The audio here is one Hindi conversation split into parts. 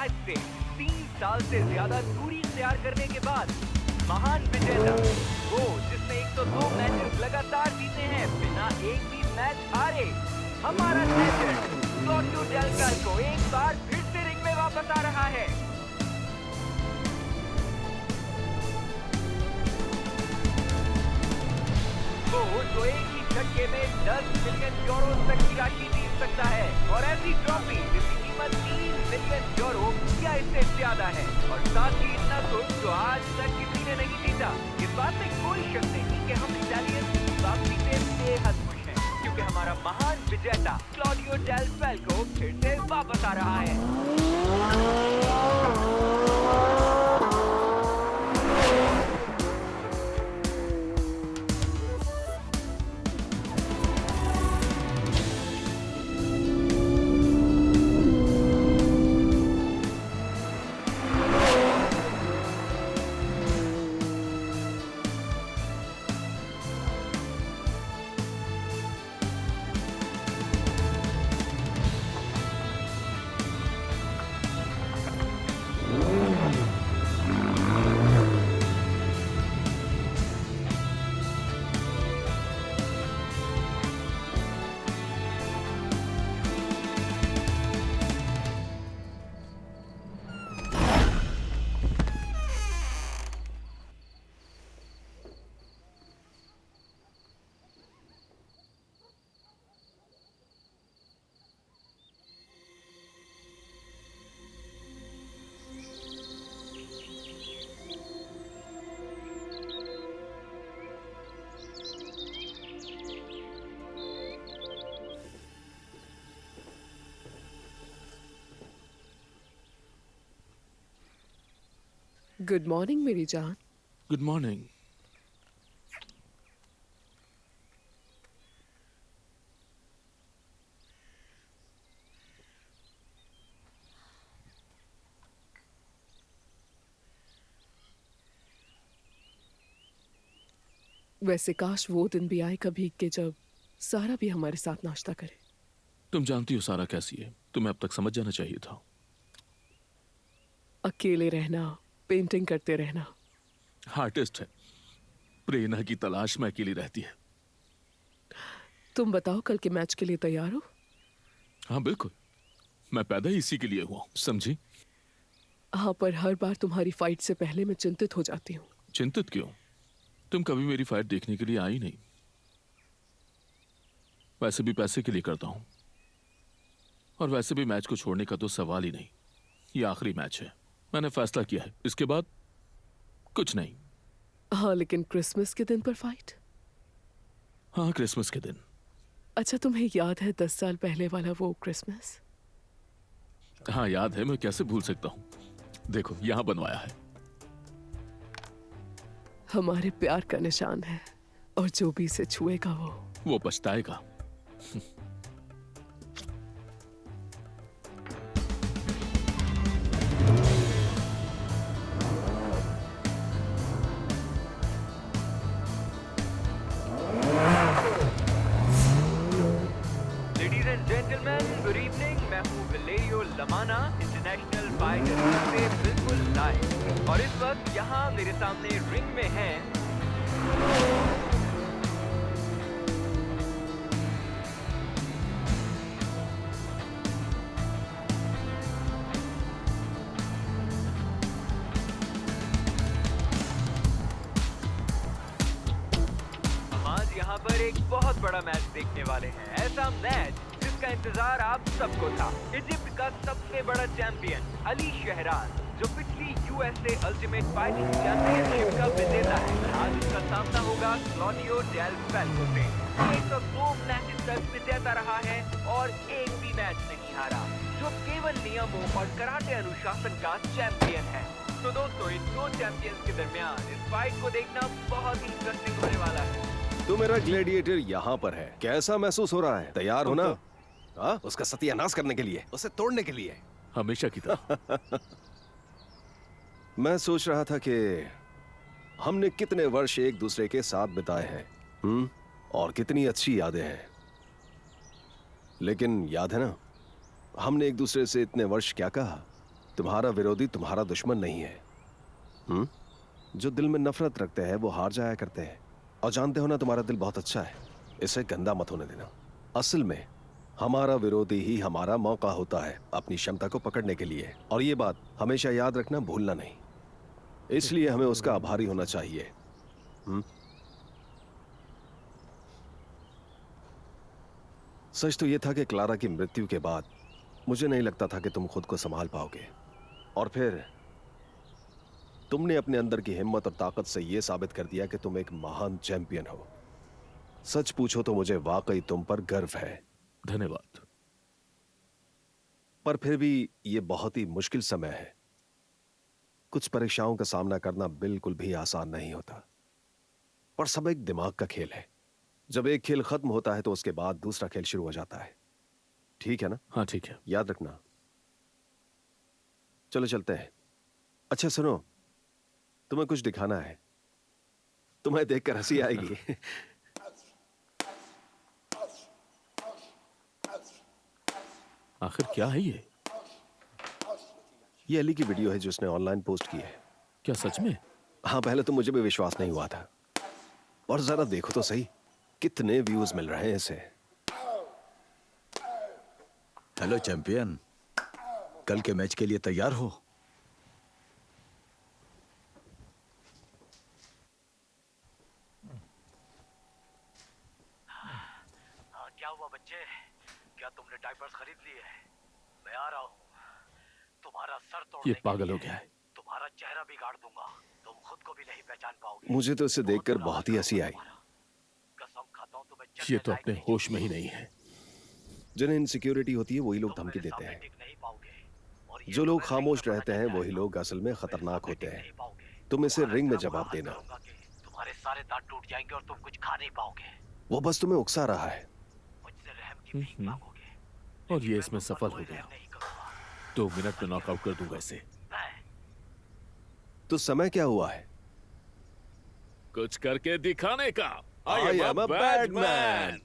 मैच से 3 साल से ज्यादा दूरी इख्तियार करने के बाद महान विजेता वो जिसने 102 मैचेस लगातार जीते हैं बिना एक भी मैच हारे, हमारा लेजेंड क्लॉडियो डेल कैल्को एक बार फिर से रिंग में वापस आ रहा है। वो जो एक ही झटके में 10 मिलियन यूरो तक की राशि जीत सकता है और ऐसी ट्रॉफी जिसकी कीमत 3 मिलियन यूरो या इससे ज्यादा है, और साथ ही इतना कुछ जो आज तक किसी ने नहीं जीता। इस बात में कोई शक नहीं कि हम इटालियन वापसी से बेहद खुश हैं, क्योंकि हमारा महान विजेता क्लॉडियो डेल कैल्को फिर से वापस आ रहा है। गुड मॉर्निंग मेरी जान। Good morning. वैसे काश वो दिन भी आए कभी कि जब सारा भी हमारे साथ नाश्ता करे। तुम जानती हो सारा कैसी है, तुम्हें अब तक समझ जाना चाहिए था। अकेले रहना, पेंटिंग करते रहना। आर्टिस्ट है, प्रेरणा की तलाश में अकेली रहती है। तुम बताओ कल के मैच के लिए तैयार हो? हाँ बिल्कुल, मैं पैदा ही इसी के लिए हुआ हूँ, समझी? हाँ, पर हर बार तुम्हारी फाइट से पहले मैं चिंतित हो जाती हूँ। चिंतित क्यों? तुम कभी मेरी फाइट देखने के लिए आई नहीं। वैसे भी पैसे के लिए करता हूँ, और वैसे भी मैच को छोड़ने का तो सवाल ही नहीं। ये आखिरी मैच है, मैंने फैसला किया है, इसके बाद कुछ नहीं। हाँ, लेकिन क्रिसमस के दिन पर फाइट? हाँ, क्रिसमस के दिन। अच्छा, तुम्हें याद है 10 साल पहले वाला वो क्रिसमस? हाँ याद है, मैं कैसे भूल सकता हूँ। देखो यहाँ बनवाया है। हमारे प्यार का निशान है, और जो भी इसे छुएगा वो पछताएगा। Ladies and gentleman, good evening. मैं हूँ वलेरियो लमाना, इंटरनेशनल फाइटर से बिल्कुल लाइव, और इस वक्त यहाँ मेरे सामने रिंग में हैं आज यहाँ पर एक बहुत बड़ा मैच देखने वाले हैं। ऐसा मैच जिसका इंतजार आप सबको था। इजिप्ट का सबसे बड़ा चैंपियन अली शहराज, जो पिछली यूएसए अल्टीमेट फाइटिंग चैंपियनशिप का विजेता है, आज उसका सामना होगा क्लॉडियो डेल कैल्को से। 102 मैचेस तक विजेता रहा है और एक भी मैच नहीं हारा, जो केवल नियमों और कराटे अनुशासन का चैंपियन है। तो दोस्तों, इन दो चैंपियंस के दरमियान इस फाइट को देखना बहुत ही इंटरेस्टिंग होने वाला है। तो मेरा ग्लैडिएटर यहाँ पर है। कैसा महसूस हो रहा है? तैयार हो ना? हाँ, उसका सत्यानाश करने के लिए, उसे तोड़ने के लिए। हमेशा की तरह। मैं सोच रहा था कि हमने कितने वर्ष एक दूसरे के साथ बिताए हैं, और कितनी अच्छी यादें हैं। लेकिन याद है ना, हमने एक दूसरे से इतने वर्ष क्या कहा? तुम्हारा विरोधी तुम्हारा दुश्मन नहीं है। जो दिल में नफरत रखते हैं वो हार जाया करते हैं। और जानते हो ना, तुम्हारा दिल बहुत अच्छा है, इसे गंदा मत होने देना। असल में हमारा विरोधी ही हमारा मौका होता है अपनी क्षमता को पकड़ने के लिए, और ये बात हमेशा याद रखना, भूलना नहीं। इसलिए हमें उसका आभारी होना चाहिए। सच तो यह था कि क्लारा की मृत्यु के बाद मुझे नहीं लगता था कि तुम खुद को संभाल पाओगे, और फिर तुमने अपने अंदर की हिम्मत और ताकत से यह साबित कर दिया कि तुम एक महान चैंपियन हो। सच पूछो तो मुझे वाकई तुम पर गर्व है। धन्यवाद। पर फिर भी यह बहुत ही मुश्किल समय है। कुछ परीक्षाओं का सामना करना बिल्कुल भी आसान नहीं होता, पर सब एक दिमाग का खेल है। जब एक खेल खत्म होता है तो उसके बाद दूसरा खेल शुरू हो जाता है। ठीक है ना? हाँ ठीक है। याद रखना। चलो चलते हैं। अच्छा सुनो, तुम्हें कुछ दिखाना है। तुम्हें देखकर हंसी आएगी। आखिर क्या है ये? ये अली की वीडियो है जो उसने ऑनलाइन पोस्ट की है। क्या सच में? हाँ, पहले तो मुझे भी विश्वास नहीं हुआ था, और जरा देखो तो सही, कितने व्यूज मिल रहे हैं इसे। हेलो चैंपियन, कल के मैच के लिए तैयार हो? हाँ, क्या हुआ बच्चे? क्या तुमने डायपर्स खरीद लिए? मैं आ रहा हूँ तुम्हारा सर तोड़ने ये पागल के हो लिए। गया है। तुम्हारा चेहरा बिगाड़ दूंगा, तुम खुद को भी नहीं पहचान पाओगे। मुझे तो इसे देखकर बहुत ही हंसी आई। कसम खाता हूँ तुम्हें ये चलने तो लायक अपने नहीं होश में ही नहीं है। जिन्हें इनसिक्योरिटी होती है वही लोग तुम धमकी मेरे देते सामने हैं। टिक नहीं पाओगे। और ये जो लोग तुम्हें खामोश रिंग में रहते पता हैं चल वही जाएगा। लोग असल में मेरे खतरनाक सामने होते टिक हैं। नहीं पाओगे। तुम इसे तुम्हारा रिंग में इतना जवाब बुरा हाल देना। करूंगा कि तुम्हारे सारे दांत टूट जाएंगे और तुम कुछ खा नहीं पाओगे। वो बस तुम्हें उकसा रहा है। मुझसे रहम की भीख मांगोगे। और लेकिन ये मैं इसमें तुम पर सफल कोई हो गया। रहम नहीं करूंगा। 2 मिनट में नॉकआउट कर दूंगा इसे। मैं तो समय क्या हुआ है? कुछ करके दिखाने का। I am a bad man.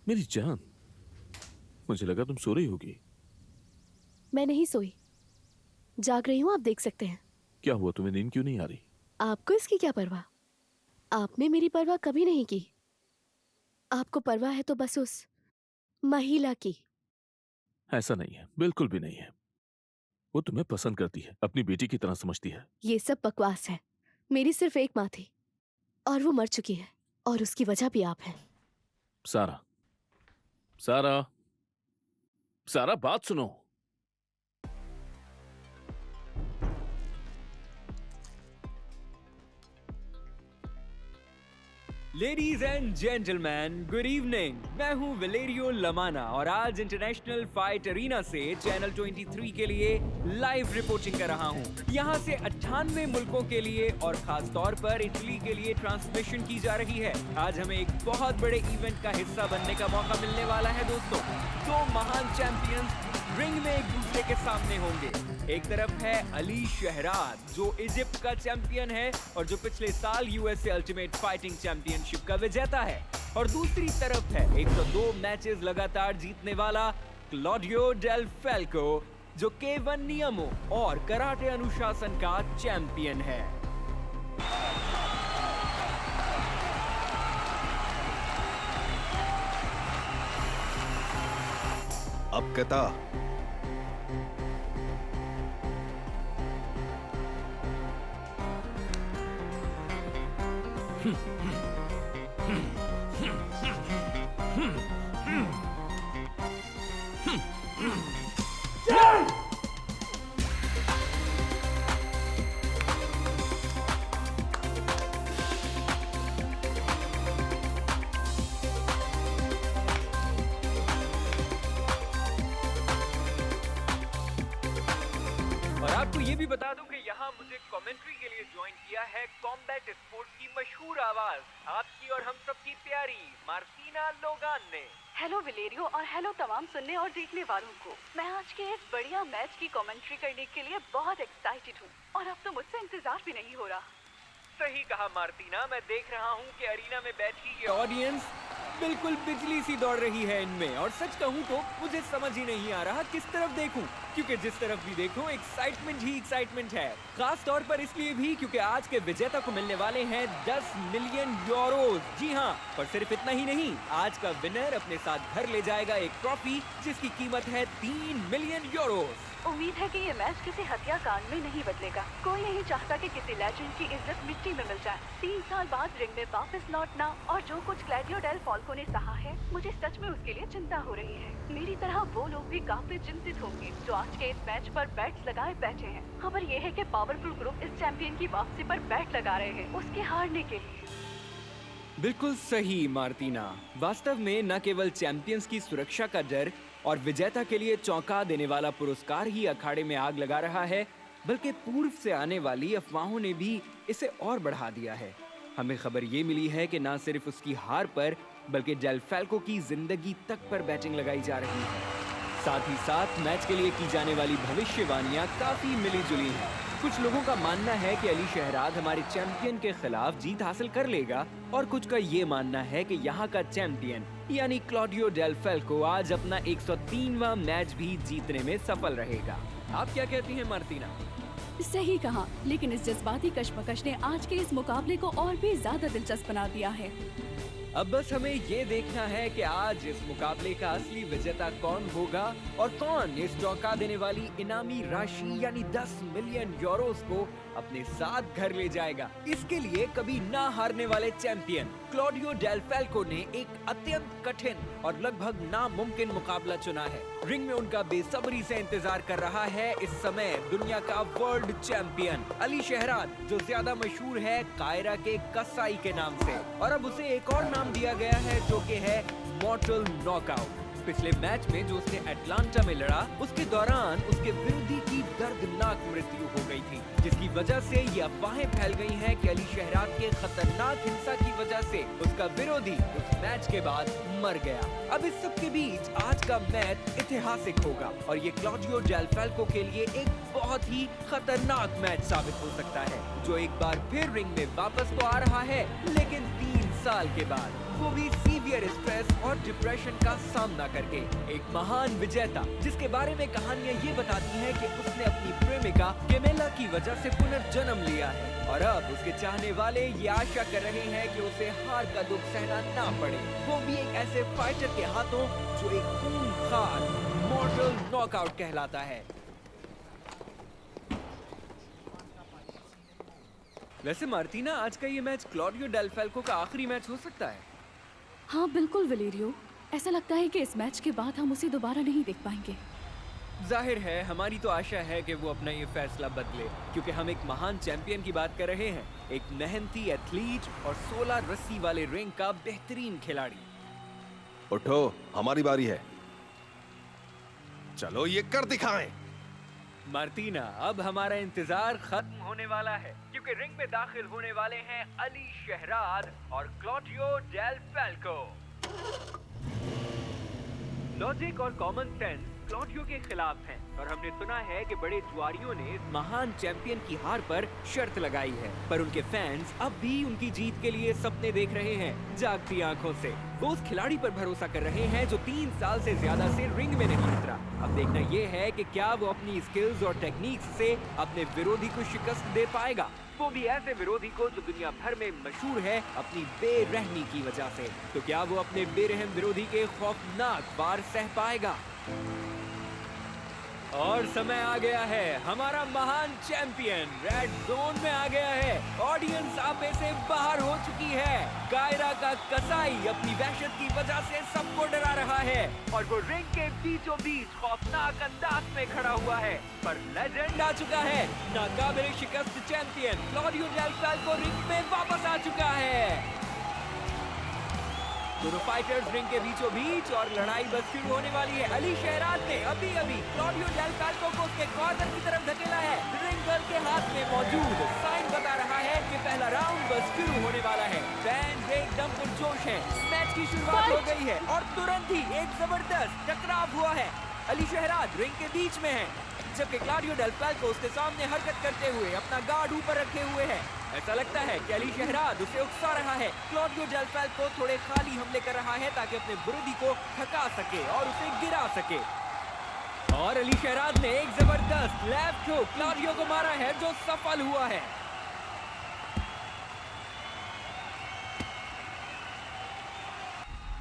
मेरी जान, मुझे लगा तुम सो रही होगी। मैं नहीं सोई, जाग रही हूँ, आप देख सकते हैं। क्या हुआ, तुम्हें नींद क्यों नहीं आ रही? आपको इसकी क्या परवाह? आपने मेरी परवाह कभी नहीं की। आपको परवाह है तो बस उस महिला की। ऐसा नहीं है, बिल्कुल भी नहीं है। वो तुम्हें पसंद करती है, अपनी बेटी की तरह समझती है। ये सब बकवास है। मेरी सिर्फ एक माँ थी और वो मर चुकी है, और उसकी वजह भी आप हैं। सारा, सारा, सारा, बात सुनो। Ladies and gentleman, good evening. मैं हूं वेलेरियो लमाना और आज इंटरनेशनल फाइट अरीना से चैनल 23 के लिए लाइव रिपोर्टिंग कर रहा हूं। यहां से 98 मुल्कों के लिए और खास तौर पर इटली के लिए ट्रांसमिशन की जा रही है। आज हमें एक बहुत बड़े इवेंट का हिस्सा बनने का मौका मिलने वाला है दोस्तों। दो महान चैंपियंस रिंग में एक दूसरे के सामने होंगे। एक तरफ है अली शहराज, जो इजिप्ट का चैंपियन है और जो पिछले साल यूएसए अल्टीमेट फाइटिंग चैंपियनशिप का विजेता है, और दूसरी तरफ है 102 मैचेस लगातार जीतने वाला क्लॉडियो डेल फैल्को, जो K1 नियमों और कराटे अनुशासन का चैंपियन है। अब कहता और आपको ये भी बता दूं कि यहाँ मुझे कमेंट्री के लिए ज्वाइन किया है कॉम्बैट स्पोर्ट्स की मशहूर आवाज, आपकी और हम सबकी प्यारी मार्टिना लोगान ने। हेलो विलेरियो और हेलो तमाम सुनने और देखने वालों को। मैं आज के इस बढ़िया मैच की कमेंट्री करने के लिए बहुत एक्साइटेड हूँ और अब तो मुझसे इंतजार भी नहीं हो रहा। सही कहा मार्टिना, मैं देख रहा हूँ कि अरीना में बैठी ये ऑडियंस बिल्कुल बिजली सी दौड़ रही है इनमें, और सच कहूँ तो मुझे समझ ही नहीं आ रहा किस तरफ देखूं, क्योंकि जिस तरफ भी देखूं एक्साइटमेंट ही एक्साइटमेंट है। खास तौर पर इसलिए भी क्योंकि आज के विजेता को मिलने वाले हैं 10 मिलियन यूरोज। जी हाँ, पर सिर्फ इतना ही नहीं, आज का विनर अपने साथ घर ले जाएगा एक ट्रॉफी जिसकी कीमत है 3 मिलियन यूरोज। उम्मीद है कि ये मैच किसी हत्या कांड में नहीं बदलेगा। कोई नहीं चाहता कि किसी लेजेंड की इज्जत मिट्टी में मिल जाए। 3 साल बाद रिंग में वापस लौटना और जो कुछ क्लॉडियो डेल फैल्को ने सहा है, मुझे सच में उसके लिए चिंता हो रही है। मेरी तरह वो लोग भी काफी चिंतित होंगे जो आज के इस मैच पर बैट्स लगाए बैठे हैं। खबर ये है कि पावरफुल ग्रुप इस चैंपियन की वापसी पर बैट लगा रहे हैं उसके हारने के लिए। बिल्कुल सही मार्टिना, वास्तव में न केवल चैंपियंस की सुरक्षा का डर और विजेता के लिए चौंका देने वाला पुरस्कार ही अखाड़े में आग लगा रहा है, बल्कि पूर्व से आने वाली अफवाहों ने भी इसे और बढ़ा दिया है। हमें खबर ये मिली है कि न सिर्फ उसकी हार पर बल्कि डेल फैल्को की जिंदगी तक पर बैटिंग लगाई जा रही है। साथ ही साथ मैच के लिए की जाने वाली भविष्यवाणियां काफी मिली जुली हैं। कुछ लोगों का मानना है कि अली शहराज हमारे चैंपियन के खिलाफ जीत हासिल कर लेगा, और कुछ का ये मानना है कि यहाँ का चैंपियन यानी क्लॉडियो डेल फैल्को आज अपना 103वां मैच भी जीतने में सफल रहेगा। आप क्या कहती हैं मार्टिना? सही कहा, लेकिन इस जज्बाती कशमकश ने आज के इस मुकाबले को और भी ज्यादा दिलचस्प बना दिया है। अब बस हमें ये देखना है कि आज इस मुकाबले का असली विजेता कौन होगा और कौन इस चौंका देने वाली इनामी राशि यानी 10 मिलियन यूरोस को अपने साथ घर ले जाएगा। इसके लिए कभी ना हारने वाले चैंपियन क्लॉडियो डेल फैल्को ने एक अत्यंत कठिन और लगभग नामुमकिन मुकाबला चुना है। रिंग में उनका बेसब्री से इंतजार कर रहा है इस समय दुनिया का वर्ल्ड चैंपियन अली शहराज, जो ज्यादा मशहूर है कायरा के कसाई के नाम से, और अब उसे एक और नाम दिया गया है जो कि है मॉर्टल नॉकआउट। पिछले मैच में जो उसने अटलांटा में लड़ा, उसके दौरान उसके विरोधी की दर्दनाक मृत्यु हो गई थी, जिसकी वजह से ये अफवाहें फैल गई हैं कि अली शहराज के खतरनाक हिंसा की वजह से उसका विरोधी उस मैच के बाद मर गया। अब इस सब के बीच आज का मैच ऐतिहासिक होगा और ये क्लॉडियो डेल फैल्को के लिए एक बहुत ही खतरनाक मैच साबित हो सकता है, जो एक बार फिर रिंग में वापस तो आ रहा है, लेकिन 3 साल साल के बाद, वो भी सीवियर स्ट्रेस और डिप्रेशन का सामना करके। एक महान विजेता जिसके बारे में कहानियां ये बताती हैं कि उसने अपनी प्रेमिका केमेला की वजह से पुनर्जन्म लिया है और अब उसके चाहने वाले ये आशा कर रहे हैं कि उसे हार का दुख सहना ना पड़े, वो भी एक ऐसे फाइटर के हाथों जो एक खूंखार मॉर्टल नॉकआउट कहलाता है। वैसे मार्टिना, आज का ये मैच क्लॉडियो डेल फैल्को का आखिरी मैच हो सकता है। हाँ बिल्कुल वलेरियो, ऐसा लगता है कि इस मैच के बाद हम उसे दोबारा नहीं देख पाएंगे। जाहिर है, हमारी तो आशा है कि वो अपना ये फैसला बदले, क्योंकि हम एक महान चैंपियन की बात कर रहे हैं, एक मेहनती एथलीट और 16 रस्सी वाले रिंग का बेहतरीन खिलाड़ी। उठो, हमारी बारी है, चलो ये कर दिखाएं। मार्टिना, अब हमारा इंतजार खत्म होने वाला है, क्योंकि रिंग में दाखिल होने वाले हैं अली शहराद और क्लॉडियो डेल फैल्को। लॉजिक और कॉमन सेंस क्लॉडियो के खिलाफ हैं और हमने सुना है कि बड़े जुआरियों ने इस महान चैंपियन की हार पर शर्त लगाई है, पर उनके फैंस अब भी उनकी जीत के लिए सपने देख रहे हैं जागती आंखों से। वो उस खिलाड़ी पर भरोसा कर रहे हैं जो 3 साल से ज्यादा से रिंग में नहीं उतरा। अब देखना ये है कि क्या वो अपनी स्किल्स और टेक्निक्स से अपने विरोधी को शिकस्त दे पाएगा, वो भी ऐसे विरोधी को जो दुनिया भर में मशहूर है अपनी बेरहमी की वजह से। तो क्या वो अपने बेरहम विरोधी के खौफनाक वार सह पाएगा? और समय आ गया है, हमारा महान चैंपियन रेड जोन में आ गया है। ऑडियंस आपे से बाहर हो चुकी है। कायरा का कसाई अपनी वहशत की वजह से सबको डरा रहा है और वो रिंग के बीचों बीच खौफनाक अंदाज में खड़ा हुआ है। पर लेजेंड आ चुका है, नाकाबिल शिकस्त champion Claudio Del Falco ring में वापस आ चुका है। दोनों फाइटर्स रिंग के बीचों बीच और लड़ाई बस शुरू होने वाली है। अली शहराद ने अभी क्लॉडियो डेल फैल्को को उसके कॉर्नर की तरफ धकेला है। रिंग गर्ल के हाथ में मौजूद साइन बता रहा है कि पहला राउंड बस शुरू होने वाला है। फैंस एकदम पुरजोश हैं। मैच की शुरुआत हो गई है और तुरंत ही एक जबरदस्त टकराव हुआ है। अली शहराद रिंग के बीच में है, जबकि क्लॉडियो डेल फैल्को उसके सामने हरकत करते हुए अपना गार्ड ऊपर रखे हुए है। ऐसा लगता है कि अली शहराद उसे उकसा रहा है। क्लॉडियो डेल फैल्को थोड़े खाली हमले कर रहा है ताकि अपने विरोधी को थका सके और उसे गिरा सके। और अली शहराद ने एक जबरदस्त लेफ्ट हुक क्लॉडियो को मारा है जो सफल हुआ है।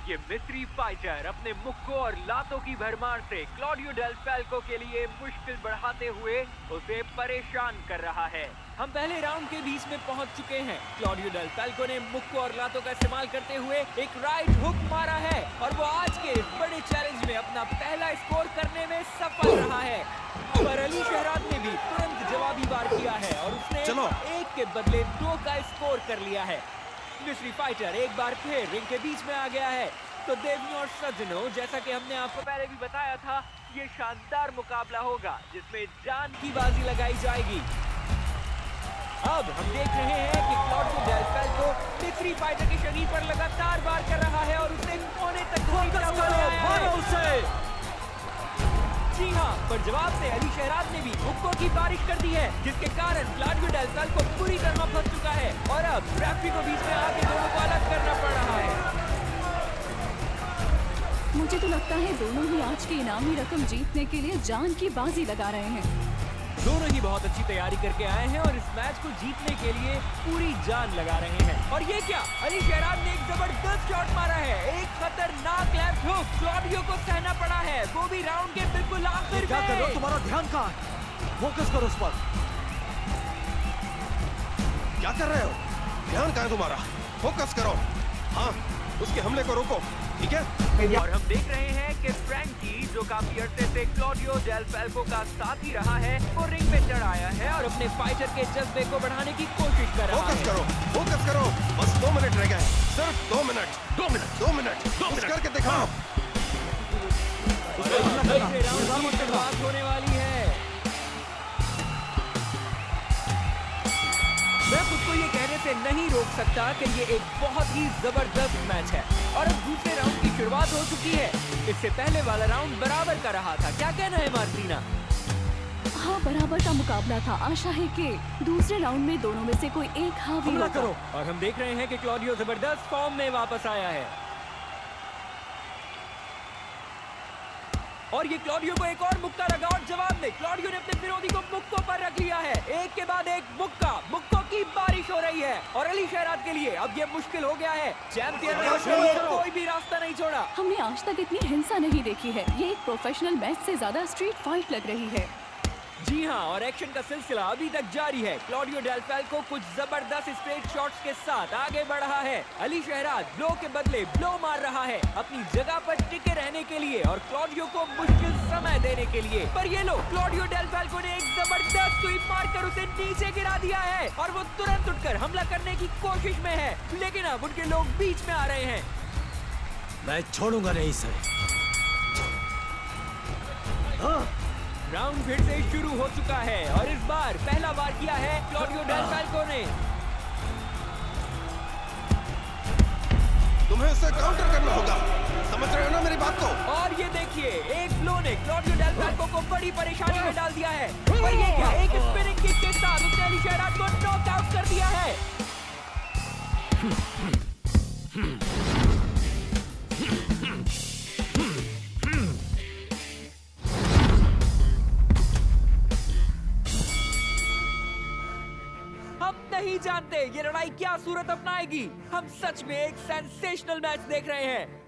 ये मिस्री फाइटर अपने मुक्कों और लातों की भरमार से क्लॉडियो डेल फैल्को के लिए मुश्किल बढ़ाते हुए उसे परेशान कर रहा है। हम पहले राउंड के बीच में पहुंच चुके हैं। क्लॉडियो डेल फैल्को ने मुक्कों और लातों का इस्तेमाल करते हुए एक राइट हुक मारा है और वो आज के इस बड़े चैलेंज में अपना पहला स्कोर करने में सफल रहा है। पर अली शहराद ने भी तुरंत जवाबी वार किया है और उसने 1 के बदले 2 का स्कोर कर लिया है। मिस्री फाइटर एक बार फिर रिंग के बीच में आ गया है। तो देवियों और सज्जनों, जैसा कि हमने आपको पहले भी बताया था, ये शानदार मुकाबला होगा जिसमें जान की बाजी लगाई जाएगी। अब हम देख रहे हैं कि क्लॉडियो डेल फैल्को मिस्री फाइटर के शरीर पर लगातार वार कर रहा है और उसे कोने तक उसे। जी हाँ, पर जवाब से अली शहराद ने भी हुक्कों की बारिश कर दी है, जिसके कारण क्लॉडियो डेल फैल्को पूरी तरह फंस चुका है और अब रेफरी को बीच में आके दोनों को अलग करना पड़ रहा है। मुझे तो लगता है दोनों ही आज की इनामी रकम जीतने के लिए जान की बाजी लगा रहे हैं। दोनों ही बहुत अच्छी तैयारी करके आए हैं और इस मैच को जीतने के लिए पूरी जान लगा रहे हैं। और ये क्या, अली शहराद ने एक जबरदस्त शॉट मारा है, एक खतरनाक लेफ्ट हुक क्लॉडियो को सहना पड़ा है, वो भी राउंड के बिल्कुल आखिर में। क्या कर रहे हो? तुम्हारा ध्यान कहाँ है? फोकस करो उस पर। क्या कर रहे हो? ध्यान कहाँ है तुम्हारा? फोकस करो। हाँ, उसके हमले को रोको, ठीक है? और हम देख रहे हैं कि फ्रैंकी, जो काफी अरसे से क्लॉडियो डेल फैल्को का साथी रहा है, वो रिंग में चढ़ आया है और अपने फाइटर के जज्बे को बढ़ाने की कोशिश कर रहा है। फोकस करो, बस 2 मिनट रह गए, सिर्फ 2 मिनट, 2 मिनट, 2 मिनट, कुछ करके दिखाओ। शुरुआत होने वाली है। मैं खुद को ये कहने से नहीं रोक सकता कि ये एक बहुत ही जबरदस्त मैच है और अब दूसरे राउंड की शुरुआत हो चुकी है। इससे पहले वाला राउंड बराबर का रहा था। क्या कहना है मार्टिना? हाँ, बराबर का मुकाबला था। आशा है कि दूसरे राउंड में दोनों में से कोई एक हावी हमला होगा। करो। और हम देख रहे हैं कि क्लॉडियो जबरदस्त फॉर्म में वापस आया है और ये क्लॉडियो को एक और मुक्का लगा और जवाब में क्लॉडियो ने अपने विरोधी को मुक्कों पर रख लिया है। एक के बाद एक मुक्कों की बारिश हो रही है और अली शहराद के लिए अब ये मुश्किल हो गया है। चैंपियन के लिए कोई भी रास्ता नहीं छोड़ा। हमने आज तक इतनी हिंसा नहीं देखी है। ये एक प्रोफेशनल मैच से ज्यादा स्ट्रीट फाइट लग रही है। जी हाँ, और एक्शन का सिलसिला अभी तक जारी है। क्लॉडियो डेल फैल्को कुछ जबरदस्त स्ट्रेट शॉट्स के साथ आगे बढ़ रहा है। अली शहराद ब्लो के बदले ब्लो मार रहा है अपनी जगह पर टिके रहने के लिए और क्लॉडियो को मुश्किल समय देने के लिए। पर ये लो, क्लॉडियो डेल फैल्को ने एक जबरदस्त स्वीप मारकर उसे नीचे गिरा दिया है और वो तुरंत उठकर हमला करने की कोशिश में है, लेकिन अब उनके लोग बीच में आ रहे हैं। मैं छोड़ूंगा नहीं इसे। राउंड फिर से शुरू हो चुका है और इस बार पहला बार किया है क्लॉडियो डेल फैल्को ने। तुम्हें उसे काउंटर करना होगा, समझ रहे हो ना मेरी बात को? और ये देखिए, एक ब्लो ने क्लॉडियो डेल फैल्को को बड़ी परेशानी में डाल दिया है। पर ये क्या, एक स्पिनिंग किक के साथ उसने अली शहराद को नॉकआउट कर दिया है। हम नहीं जानते ये लड़ाई क्या सूरत अपनाएगी। हम सच में एक सेंसेशनल मैच देख रहे हैं।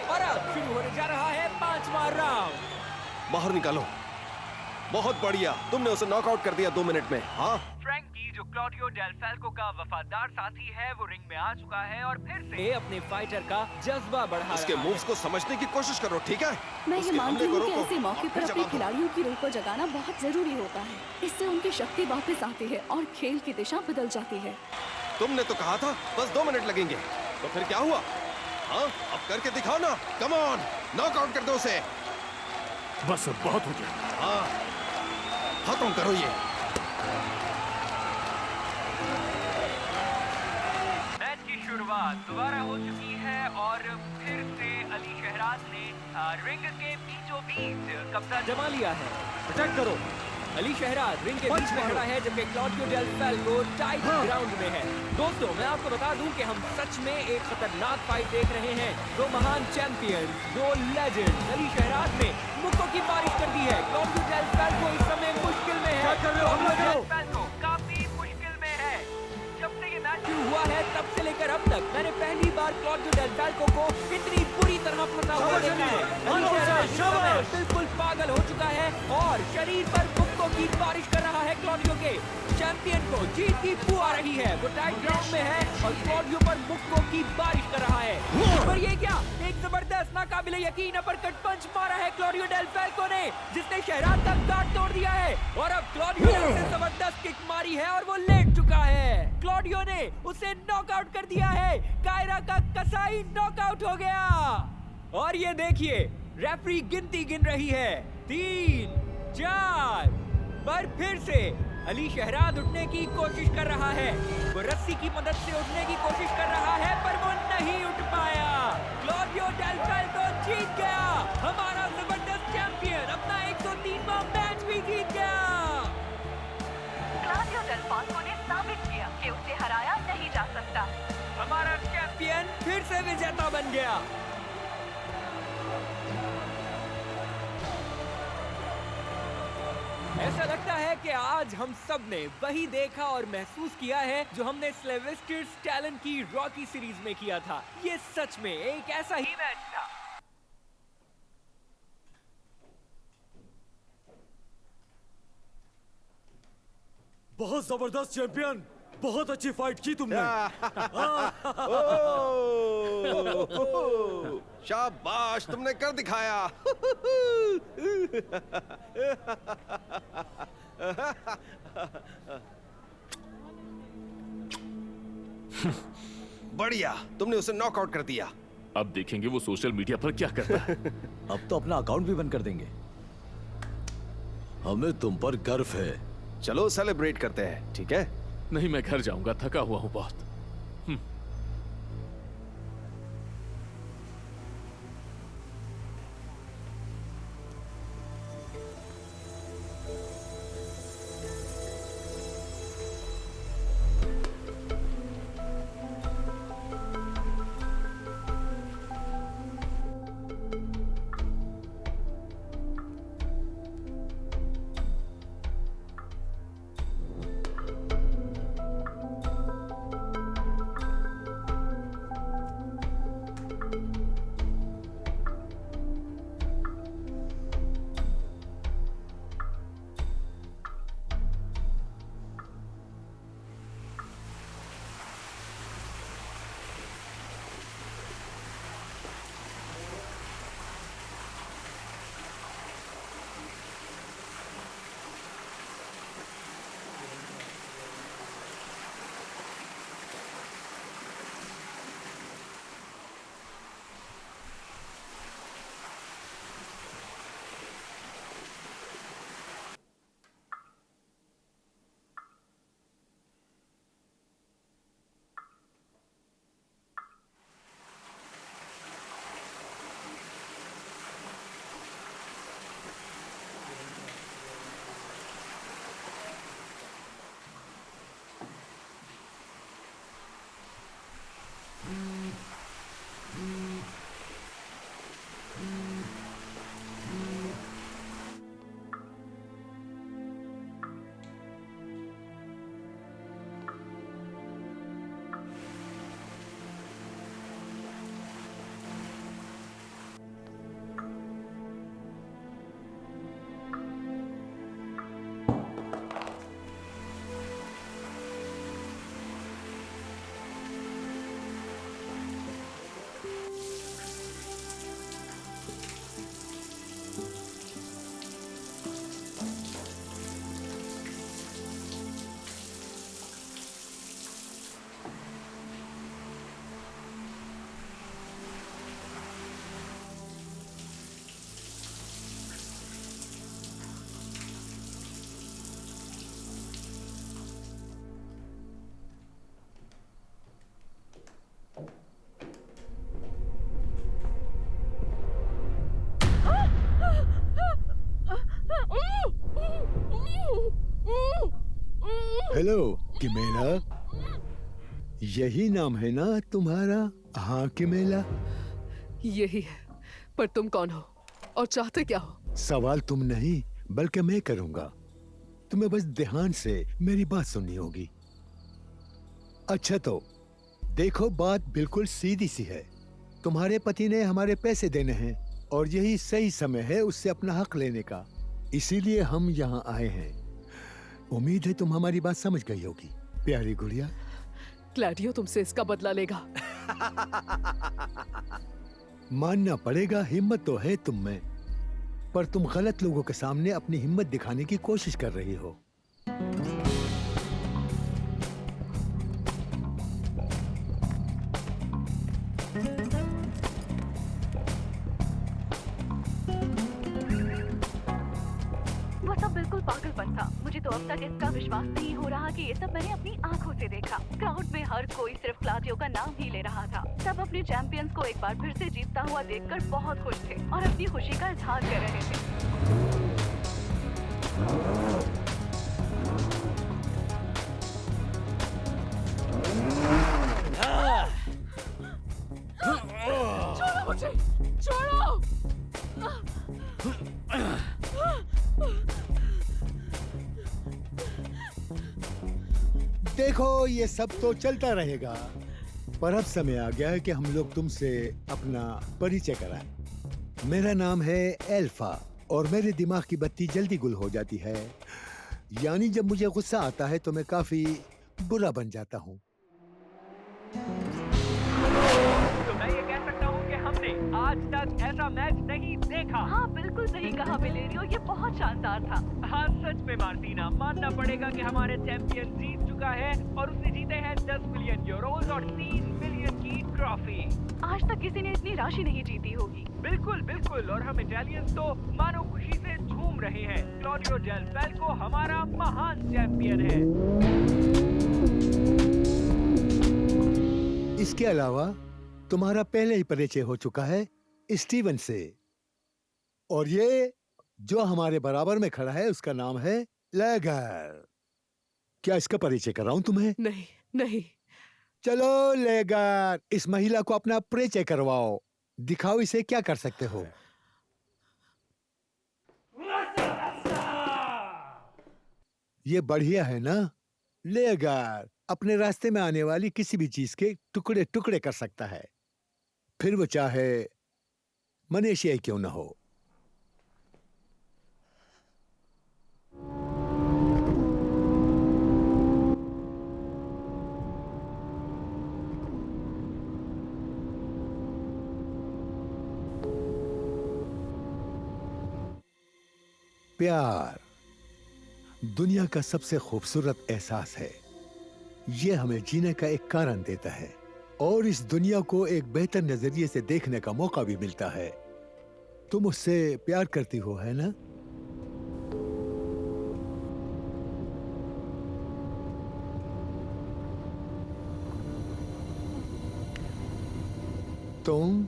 और अब शुरू होने जा रहा है 5वां राउंड। बाहर निकालो। बहुत बढ़िया, तुमने उसे नॉकआउट कर दिया 2 मिनट में। हाँ, फ्रैंकी जो क्लॉडियो डेल फैल्को का वफादार साथी है, वो रिंग में आ चुका है और फिर से अपने फाइटर का जज्बा बढ़ा उसके रहा है। मूव्स को समझने की कोशिश करो, ठीक है? मैं ये उसके मानती हमले को हूँ कि रोको ऐसे मौके और पर फिर अपने जवाब दो। खिलाड़ियों की रूह को जगाना बहुत जरूरी होता है। इससे उनकी शक्ति वापस आती है और खेल की दिशा बदल जाती है। तुमने तो कहा था बस 2 मिनट लगेंगे, तो फिर क्या हुआ? हाँ, अब करके दिखाओ ना। कम ऑन, नॉकआउट कर दो उसे। बस अब बहुत हो गया। हाँ, खत्म करो ये। मैच की शुरुआत दोबारा हो चुकी है और फिर से अली शहराद ने रिंग के बीचों बीच कब्जा जमा लिया है। अटैक करो। अली शहराद रिंग के बीच में खड़ा है जबकि Claudio Del Falco tight ground में है। दोस्तों, मैं आपको बता दूं कि हम सच में एक खतरनाक फाइट देख रहे हैं। दो महान चैंपियन, दो लेजेंड। अली शहराद ने मुक्कों की बारिश कर दी है। क्लॉडियो डेल फैल्को इस समय मुश्किल में है। क्लॉडियो डेल फैल्को काफी मुश्किल में है। जब से ये मैच शुरू हुआ है तब से लेकर अब तक मैंने पहली बार क्लॉडियो डेल फैल्को को इतनी बुरी तरह फंसा हुआ देखा है। अली शहराद इस समय बिल्कुल पागल हो चुका है और शरीर पर मुक्कों की बारिश कर रहा है। क्लॉडियो के चैंपियन को जीत की बू आ रही है। वो टाइट ग्राउंड में है और क्लॉडियो पर मुक्कों की बारिश कर रहा है। पर ये क्या, एक जबरदस्त नाकाबिले यकीन अपरकट पंच मारा है क्लॉडियो डेल फैल्को ने, जिसने शहराद का गार्ड तोड़ दिया है। और अब क्लॉडियो ने उसे जबरदस्त किक मारी है और वो लेट चुका है। क्लॉडियो ने उसे नॉकआउट कर दिया है। कायरा का कसाई नॉकआउट हो गया। और ये देखिए, रेफरी गिनती गिन रही है। 3, 4। पर फिर से अली शहराद उठने की कोशिश कर रहा है। वो रस्सी की मदद से उठने की कोशिश कर रहा है पर वो नहीं उठ पाया। क्लॉडियो डेल फैल्को जीत गया। हमारा जबरदस्त चैंपियन अपना 103वां मैच भी जीत गया। क्लॉडियो डेल फैल्को ने साबित किया कि उसे हराया नहीं जा सकता। हमारा चैंपियन फिर से विजेता बन गया। ऐसा लगता है कि आज हम सब ने वही देखा और महसूस किया है जो हमने सिल्वेस्टर स्टैलोन की रॉकी सीरीज में किया था। ये सच में एक ऐसा ही मैच था। बहुत जबरदस्त चैंपियन, बहुत अच्छी फाइट की तुमने। ओह, शाबाश, तुमने कर दिखाया। बढ़िया, तुमने उसे नॉकआउट कर दिया। अब देखेंगे वो सोशल मीडिया पर क्या करता है। अब तो अपना अकाउंट भी बंद कर देंगे। हमें तुम पर गर्व है। चलो सेलिब्रेट करते हैं, ठीक है? नहीं, मैं घर जाऊंगा, थका हुआ हूं बहुत। हेलो किमेला, यही नाम है ना तुम्हारा? हाँ किमेला। यही है, पर तुम कौन हो और चाहते क्या हो? सवाल तुम नहीं बल्कि मैं करूंगा। तुम्हें बस ध्यान से मेरी बात सुननी होगी। अच्छा तो देखो, बात बिल्कुल सीधी सी है। तुम्हारे पति ने हमारे पैसे देने हैं और यही सही समय है उससे अपना हक लेने का। इसीलिए हम यहाँ आए हैं। उम्मीद है तुम हमारी बात समझ गई होगी प्यारी गुड़िया। क्लैडियो तुमसे इसका बदला लेगा। मानना पड़ेगा, हिम्मत तो है तुम में, पर तुम गलत लोगों के सामने अपनी हिम्मत दिखाने की कोशिश कर रही हो। वो सब बिल्कुल पागलपन था। मुझे तो अब तक इसका विश्वास नहीं हो रहा कि ये सब मैंने अपनी आंखों से देखा। क्राउड में हर कोई सिर्फ क्लॉडियो का नाम ही ले रहा था। सब अपने चैंपियंस को एक बार फिर से जीतता हुआ देखकर बहुत खुश थे और अपनी खुशी का इजहार कर रहे थे। छोड़ो मुझे, छोड़ो। देखो ये सब तो चलता रहेगा, पर अब समय आ गया है कि हम लोग तुमसे अपना परिचय कराएं। मेरा नाम है एल्फा और मेरे दिमाग की बत्ती जल्दी गुल हो जाती है। यानी जब मुझे गुस्सा आता है तो मैं काफी बुरा बन जाता हूँ। तो मैं ये कह सकता हूँ कि हमने आज तक ऐसा मैच नहीं देखा। हाँ बिल्कुल। बिल्कुल सही कहा विलेरियो, ये बहुत शानदार था। हाँ सच में मार्टिना, मानना पड़ेगा कि हमारे चैंपियन जीत चुका है और उसने जीते हैं 10 मिलियन यूरोज और 3 मिलियन की ट्रॉफी। आज तक किसी ने इतनी राशि नहीं जीती होगी। बिल्कुल बिल्कुल, और हम इटालियंस तो मानो खुशी से झूम रहे हैं। क्लॉडियो डेल फैल्को हमारा महान चैंपियन है। इसके अलावा तुम्हारा पहले ही परिचय हो चुका है स्टीवन से, और ये जो हमारे बराबर में खड़ा है उसका नाम है लेगर। क्या इसका परिचय कराऊं तुम्हें? नहीं नहीं, चलो लेगर, इस महिला को अपना परिचय करवाओ, दिखाओ इसे क्या कर सकते हो। ये बढ़िया है ना? लेगर अपने रास्ते में आने वाली किसी भी चीज के टुकड़े टुकड़े कर सकता है, फिर वो चाहे मनुष्य क्यों न हो। प्यार दुनिया का सबसे खूबसूरत एहसास है। ये हमें जीने का एक कारण देता है और इस दुनिया को एक बेहतर नजरिए से देखने का मौका भी मिलता है। तुम उससे प्यार करती हो, है ना? तुम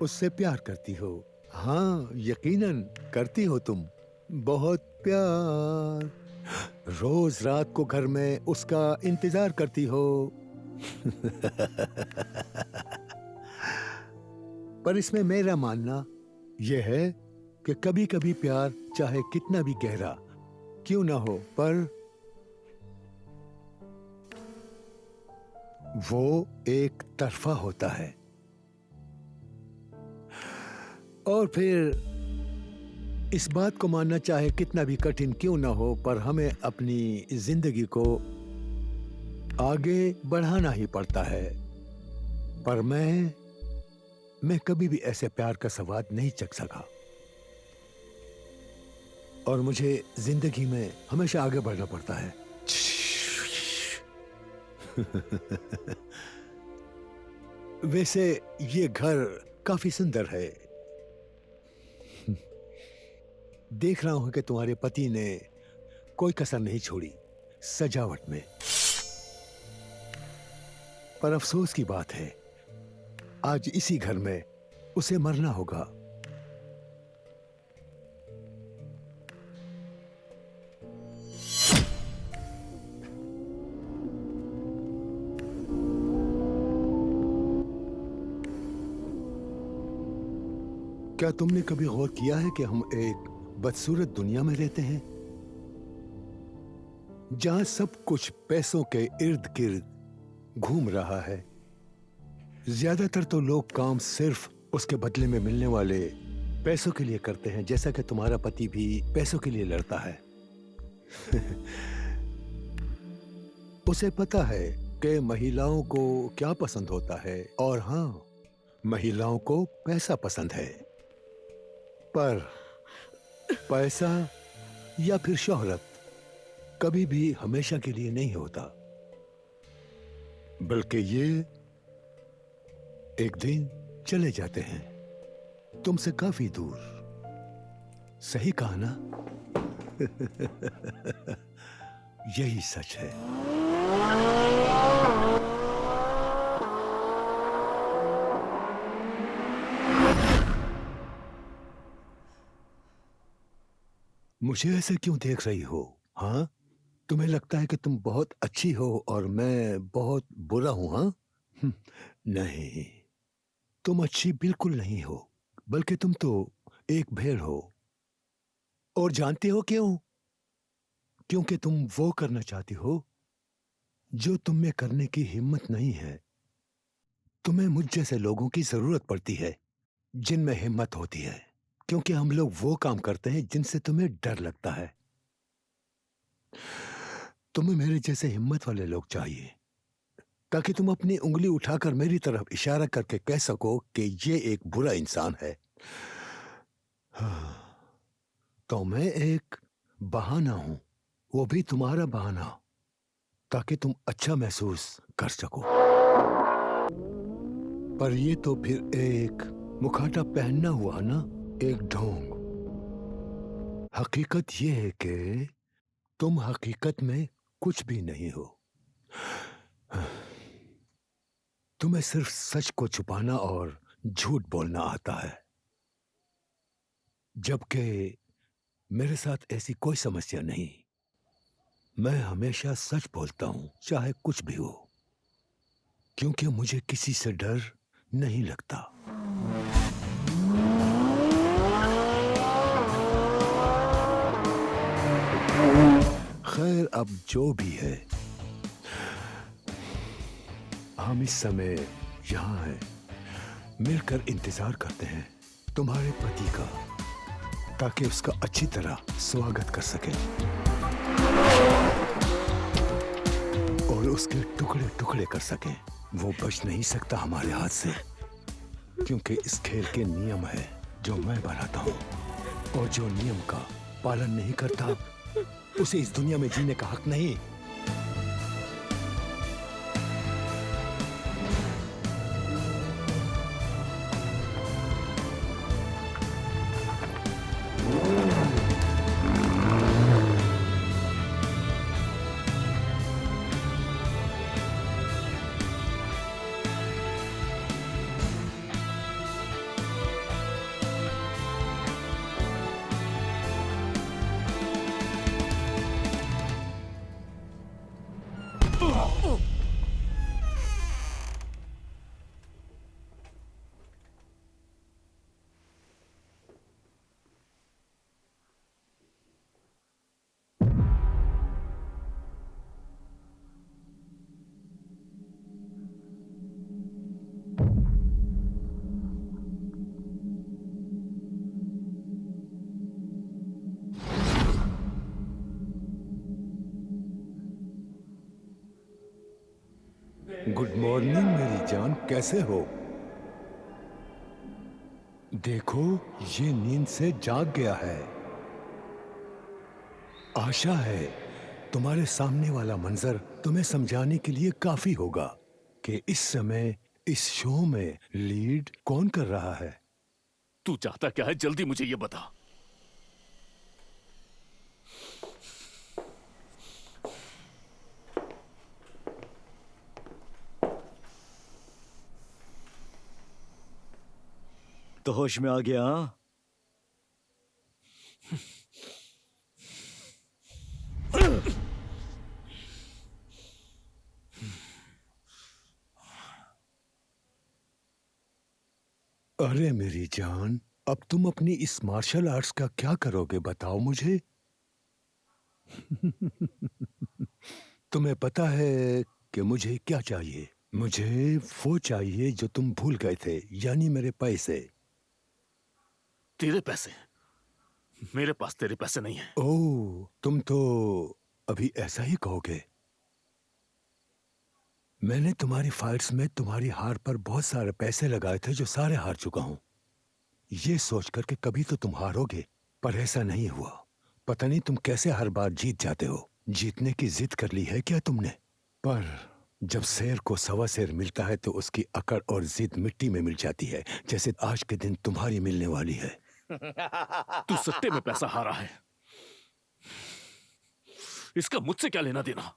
उससे प्यार करती हो? हाँ, यकीनन करती हो तुम। बहुत प्यार। रोज रात को घर में उसका इंतजार करती हो। पर इसमें मेरा मानना यह है कि कभी कभी प्यार चाहे कितना भी गहरा क्यों ना हो, पर वो एक तरफा होता है। और फिर इस बात को मानना चाहे कितना भी कठिन क्यों ना हो, पर हमें अपनी जिंदगी को आगे बढ़ाना ही पड़ता है। पर मैं कभी भी ऐसे प्यार का स्वाद नहीं चख सका, और मुझे जिंदगी में हमेशा आगे बढ़ना पड़ता है। वैसे ये घर काफी सुंदर है। देख रहा हूं कि तुम्हारे पति ने कोई कसर नहीं छोड़ी सजावट में, पर अफसोस की बात है आज इसी घर में उसे मरना होगा। क्या तुमने कभी गौर किया है कि हम एक बदसूरत दुनिया में रहते हैं, जहां सब कुछ पैसों के इर्द गिर्द घूम रहा है। ज्यादातर तो लोग काम सिर्फ उसके बदले में मिलने वाले पैसों के लिए करते हैं, जैसा कि तुम्हारा पति भी पैसों के लिए लड़ता है। उसे पता है कि महिलाओं को क्या पसंद होता है, और हाँ, महिलाओं को पैसा पसंद है। पर पैसा या फिर शोहरत कभी भी हमेशा के लिए नहीं होता, बल्कि ये एक दिन चले जाते हैं तुमसे काफी दूर। सही कहा ना? यही सच है। मुझे ऐसे क्यों देख रही हो? हाँ, तुम्हें लगता है कि तुम बहुत अच्छी हो और मैं बहुत बुरा हूं? हाँ, नहीं, तुम अच्छी बिल्कुल नहीं हो, बल्कि तुम तो एक भेड़ हो। और जानते हो क्यों? क्योंकि तुम वो करना चाहती हो जो तुम में करने की हिम्मत नहीं है। तुम्हें मुझ जैसे लोगों की जरूरत पड़ती है जिनमें हिम्मत होती है, क्योंकि हम लोग वो काम करते हैं जिनसे तुम्हें डर लगता है। तुम्हें मेरे जैसे हिम्मत वाले लोग चाहिए, ताकि तुम अपनी उंगली उठाकर मेरी तरफ इशारा करके कह सको कि ये एक बुरा इंसान है। तो मैं एक बहाना हूं, वो भी तुम्हारा बहाना, ताकि तुम अच्छा महसूस कर सको। पर ये तो फिर एक मुखौटा पहनना हुआ ना, एक ढोंग। हकीकत ये है कि तुम हकीकत में कुछ भी नहीं हो। तुम्हें सिर्फ सच को छुपाना और झूठ बोलना आता है, जबकि मेरे साथ ऐसी कोई समस्या नहीं। मैं हमेशा सच बोलता हूं, चाहे कुछ भी हो, क्योंकि मुझे किसी से डर नहीं लगता। खैर, अब जो भी है, हम इस समय यहाँ हैं, मिलकर इंतजार करते हैं तुम्हारे पति का, ताकि उसका अच्छी तरह स्वागत कर सकें और उसके टुकड़े टुकड़े कर सकें। वो बच नहीं सकता हमारे हाथ से, क्योंकि इस खेल के नियम है जो मैं बनाता हूँ, और जो नियम का पालन नहीं करता उसे इस दुनिया में जीने का हक नहीं। गुड मॉर्निंग मेरी जान, कैसे हो? देखो, ये नींद से जाग गया है। आशा है तुम्हारे सामने वाला मंजर तुम्हें समझाने के लिए काफी होगा कि इस समय इस शो में लीड कौन कर रहा है। तू चाहता क्या है, जल्दी मुझे ये बता। तो होश में आ गया? हाँ? अरे मेरी जान, अब तुम अपनी इस मार्शल आर्ट्स का क्या करोगे, बताओ मुझे। तुम्हें पता है कि मुझे क्या चाहिए? मुझे वो चाहिए जो तुम भूल गए थे, यानी मेरे पैसे। तेरे पैसे? मेरे पास तेरे पैसे नहीं है। ओह, तुम तो अभी ऐसा ही कहोगे। मैंने तुम्हारी फाइट्स में तुम्हारी हार पर बहुत सारे पैसे लगाए थे, जो सारे हार चुका हूं, ये सोचकर कि कभी तो तुम हारोगे, पर ऐसा नहीं हुआ। पता नहीं तुम कैसे हर बार जीत जाते हो। जीतने की जिद कर ली है क्या तुमने? पर जब शेर को सवा शेर मिलता है तो उसकी अकड़ और जिद मिट्टी में मिल जाती है, जैसे आज के दिन तुम्हारी मिलने वाली है। तू सट्टे में पैसा हारा है, इसका मुझसे क्या लेना देना?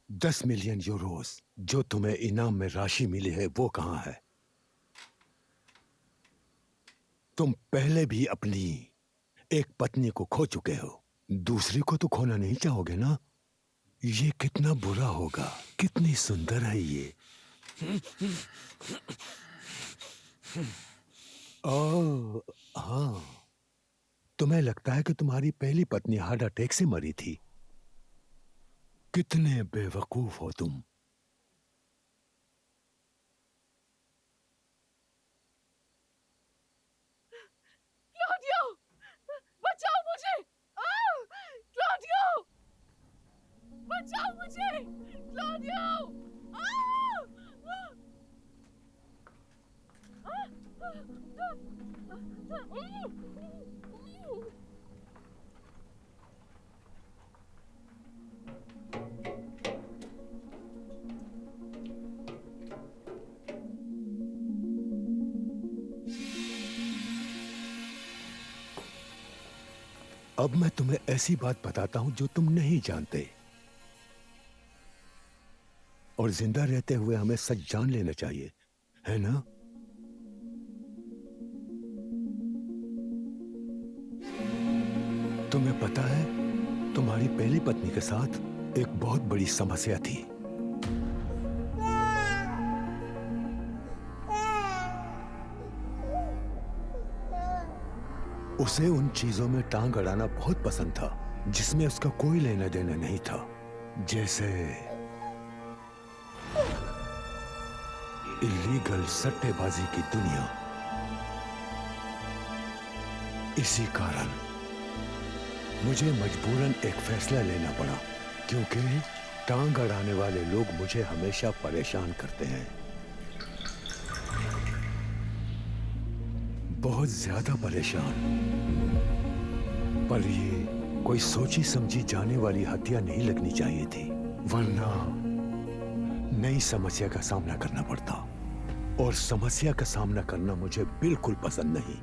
$10 मिलियन जो तुम्हें इनाम में राशि मिली है, वो कहां है? तुम पहले भी अपनी एक पत्नी को खो चुके हो, दूसरी को तो खोना नहीं चाहोगे ना? ये कितना बुरा होगा, कितनी सुंदर है ये। ओह हाँ, तुम्हें लगता है कि तुम्हारी पहली पत्नी हार्ट अटैक से मरी थी? कितने बेवकूफ हो तुम। क्लॉडियो, बचाओ मुझे! क्लॉडियो! बचाओ मुझे, क्लॉडियो! अब मैं तुम्हें ऐसी बात बताता हूं जो तुम नहीं जानते, और जिंदा रहते हुए हमें सच जान लेना चाहिए, है ना? तुम्हें पता है, तुम्हारी पहली पत्नी के साथ एक बहुत बड़ी समस्या थी। उसे उन चीजों में टांग अड़ाना बहुत पसंद था जिसमें उसका कोई लेना देना नहीं था, जैसे इलीगल सट्टेबाजी की दुनिया। इसी कारण मुझे मजबूरन एक फैसला लेना पड़ा, क्योंकि टांग अड़ाने वाले लोग मुझे हमेशा परेशान करते हैं, बहुत ज्यादा परेशान। पर ये कोई सोची समझी जाने वाली हत्या नहीं लगनी चाहिए थी, वरना नई समस्या का सामना करना पड़ता, और समस्या का सामना करना मुझे बिल्कुल पसंद नहीं।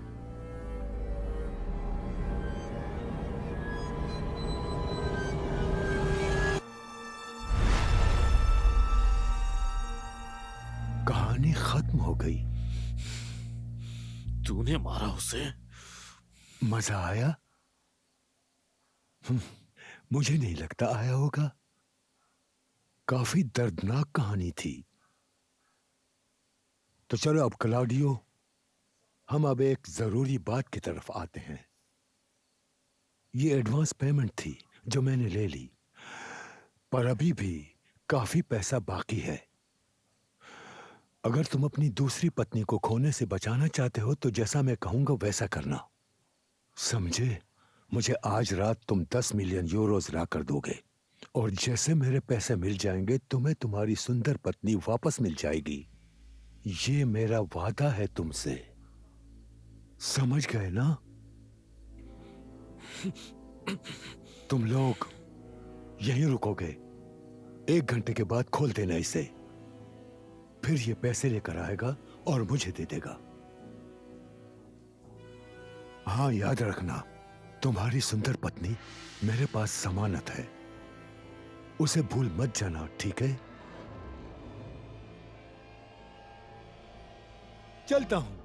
कहानी खत्म हो गई। तूने मारा उसे? मजा आया? मुझे नहीं लगता आया होगा। काफी दर्दनाक कहानी थी। तो चलो अब क्लॉडियो, हम अब एक जरूरी बात की तरफ आते हैं। ये एडवांस पेमेंट थी जो मैंने ले ली, पर अभी भी काफी पैसा बाकी है। अगर तुम अपनी दूसरी पत्नी को खोने से बचाना चाहते हो तो जैसा मैं कहूंगा वैसा करना, समझे? मुझे आज रात तुम 10 मिलियन यूरोज ला कर दोगे, और जैसे मेरे पैसे मिल जाएंगे तुम्हें तुम्हारी सुंदर पत्नी वापस मिल जाएगी। ये मेरा वादा है तुमसे, समझ गए ना? तुम लोग यहीं रुकोगे, 1 घंटे के बाद खोल देना इसे। फिर ये पैसे लेकर आएगा और मुझे दे देगा। हाँ, याद रखना, तुम्हारी सुंदर पत्नी मेरे पास जमानत है, उसे भूल मत जाना, ठीक है? चलता हूं।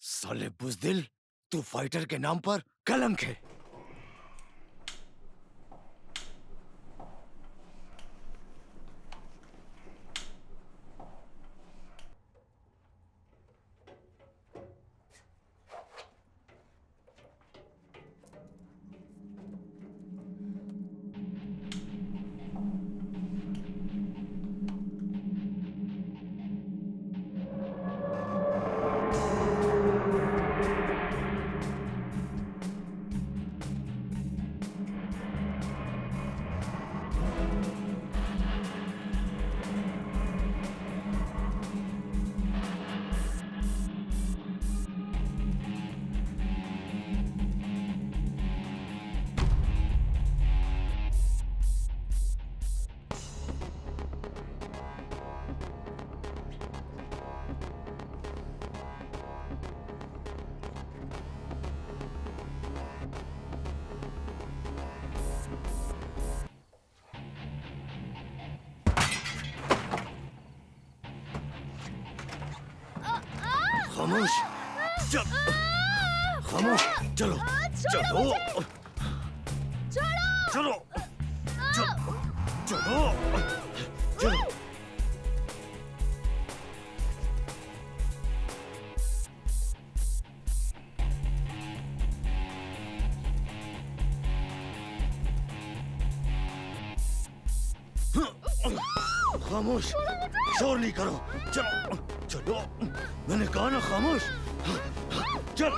साले बुज़दिल, तू फाइटर के नाम पर कलंक है। खामोश, खामोश, चलो, चलो, चलो, चलो, चलो। खामोश, शोर नहीं करो। चलो चलो, मैंने कहा ना खामोश। चल।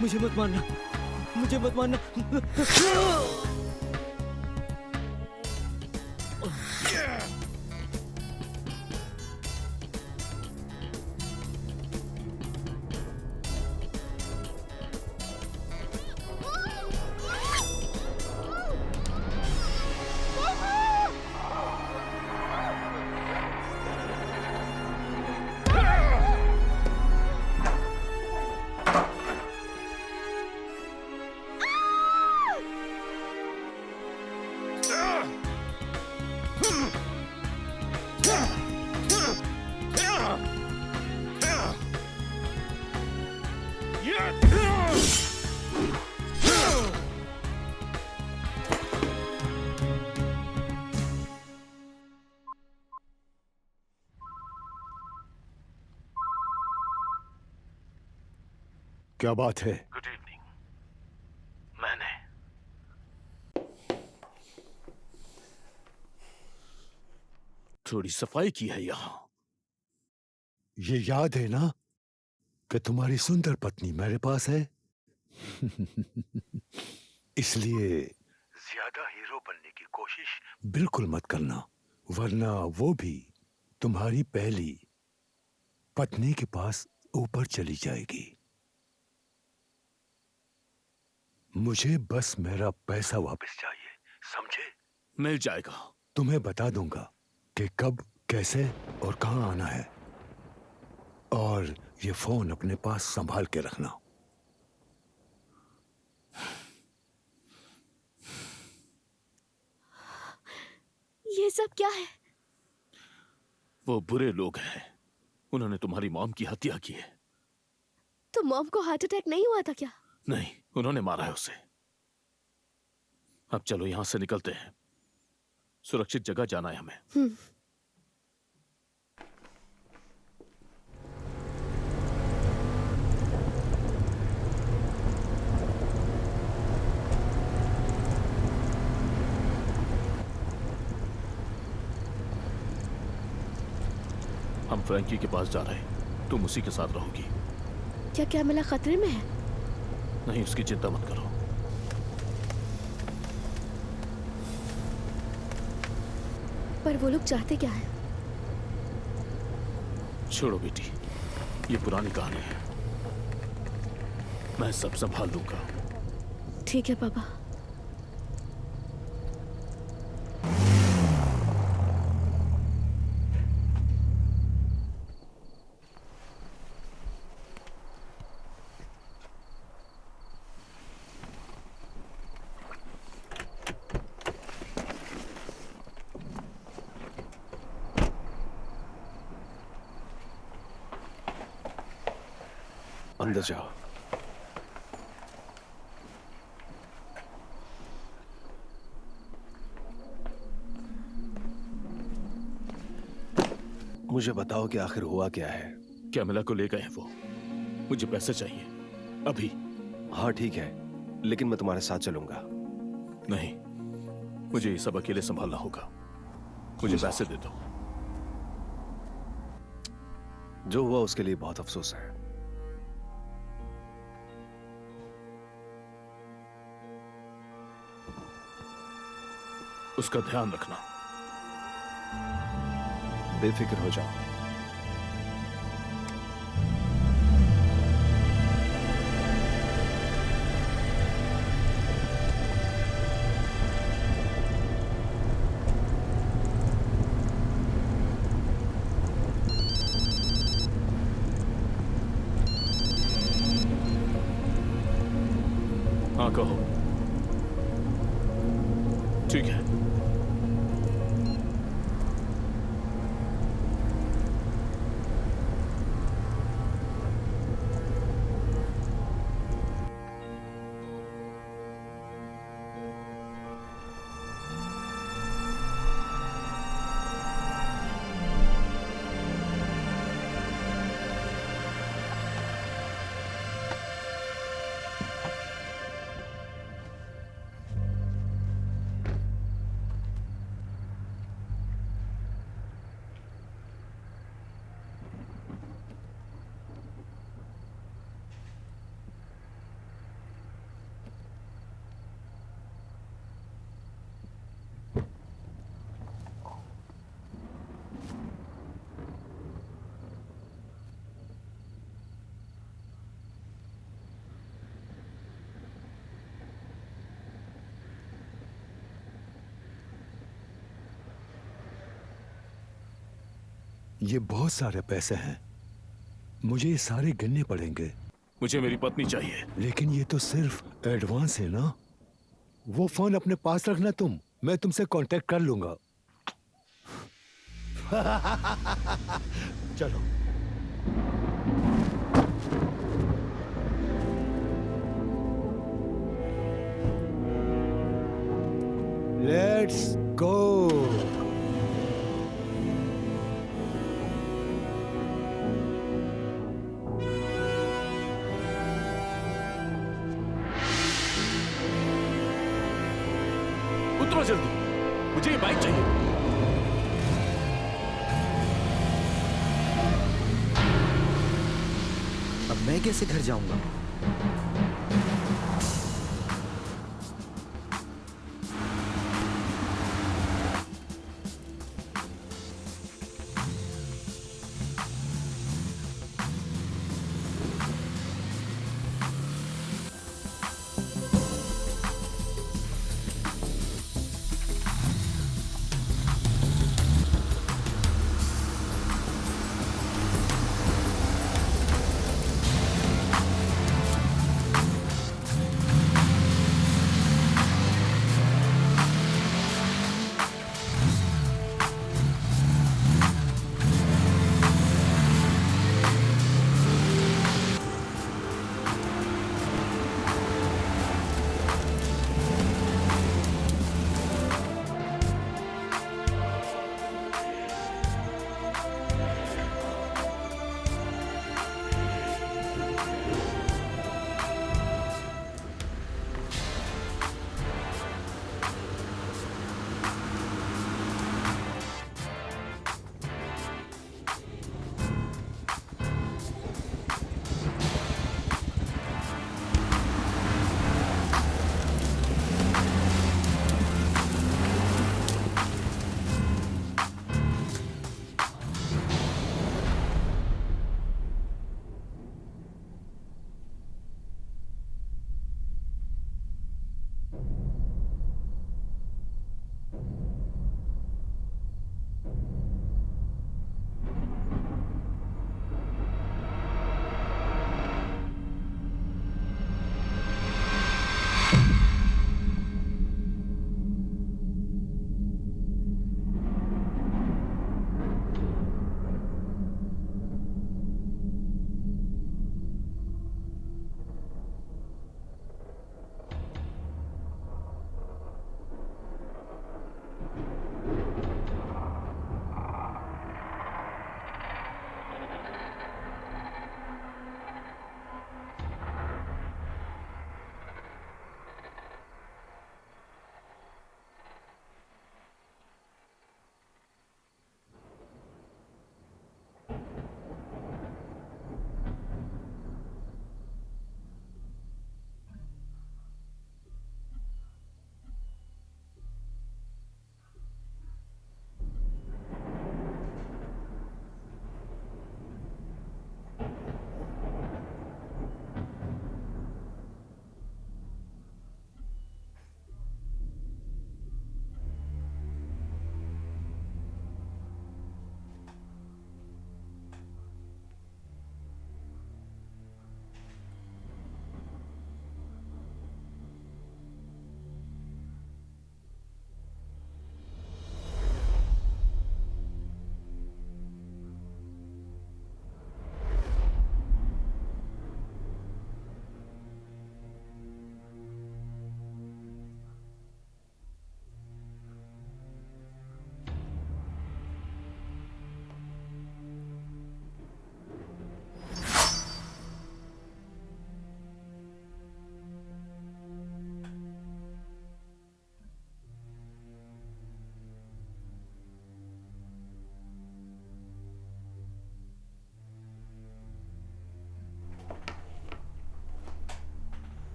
मुझे मत मारना, मुझे मत मारना। क्या बात है? Good evening. मैंने थोड़ी सफाई की है यहाँ। ये याद है ना कि तुम्हारी सुंदर पत्नी मेरे पास है? इसलिए ज्यादा हीरो बनने की कोशिश बिल्कुल मत करना, वरना वो भी तुम्हारी पहली पत्नी के पास ऊपर चली जाएगी। मुझे बस मेरा पैसा वापस चाहिए, समझे? मिल जाएगा। तुम्हें बता दूंगा कि कब, कैसे और कहां आना है। और ये फोन अपने पास संभाल के रखना। ये सब क्या है? वो बुरे लोग हैं, उन्होंने तुम्हारी मॉम की हत्या की है। तो मॉम को हार्ट अटैक नहीं हुआ था क्या? नहीं, उन्होंने मारा है उसे। अब चलो यहां से निकलते हैं, सुरक्षित जगह जाना है हमें। हम फ्रैंकी के पास जा रहे हैं, तुम उसी के साथ रहोगी। क्या कैमिला खतरे में है? नहीं, उसकी चिंता मत करो। पर वो लोग चाहते क्या है? छोड़ो बेटी, ये पुरानी कहानी है, मैं सब संभाल लूंगा। ठीक है पापा। अंदर जाओ। मुझे बताओ कि आखिर हुआ क्या है? कैमिला को ले गए हैं वो, मुझे पैसे चाहिए अभी। हाँ ठीक है, लेकिन मैं तुम्हारे साथ चलूंगा। नहीं, मुझे ये सब अकेले संभालना होगा, मुझे पैसे दे दो। जो हुआ उसके लिए बहुत अफसोस है। उसका ध्यान रखना। बेफिक्र हो जाओ। हाँ कहो। ठीक है। ये बहुत सारे पैसे हैं, मुझे ये सारे गिनने पड़ेंगे। मुझे मेरी पत्नी चाहिए। लेकिन ये तो सिर्फ एडवांस है ना। वो फोन अपने पास रखना तुम, मैं तुमसे कांटेक्ट कर लूंगा। चलो। Let's go. उतरो जल्दी, मुझे ये बाइक चाहिए। अब मैं कैसे घर जाऊंगा?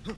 तुम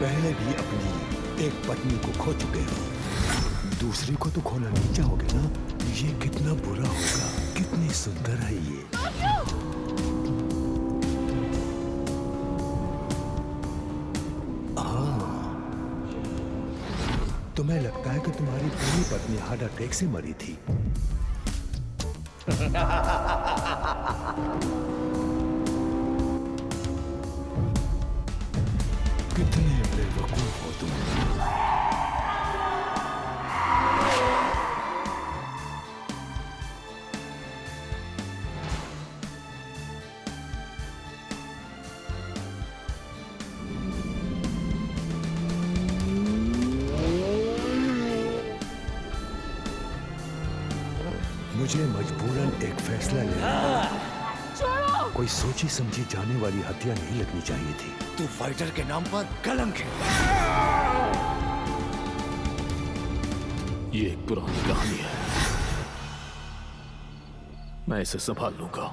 पहले भी अपनी एक पत्नी को खो चुके हो, दूसरी को तो खोना नहीं चाहोगे ना? ये कितना बुरा होगा, कितनी सुंदर है ये। हाँ, तुम्हें लगता है कि तुम्हारी पहली पत्नी हार्ट अटैक से मरी थी? कितने बेवकूफ हो तुम। मुझे मजबूरन एक फैसला लेना। कोई सोची समझी जाने वाली हत्या नहीं लगनी चाहिए थी। तू फाइटर के नाम पर कलंक है। ये एक पुरानी कहानी है, मैं इसे संभाल लूंगा।